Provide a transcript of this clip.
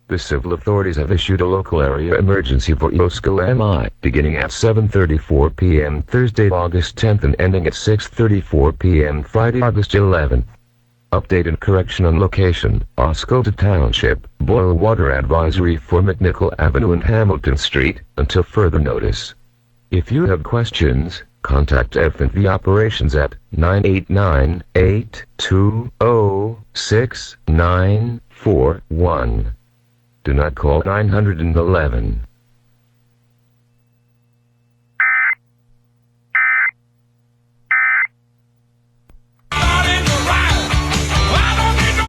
The civil authorities have issued a local area emergency for Iosco MI, beginning at 7:34 p.m. Thursday, August 10th and ending at 6:34 p.m. Friday, August 11th. Update and correction on location: Oscoda Township, boil water advisory for McNichol Avenue and Hamilton Street, until further notice. If you have questions, contact F&V Operations at 989-820-6941. Do not call 911.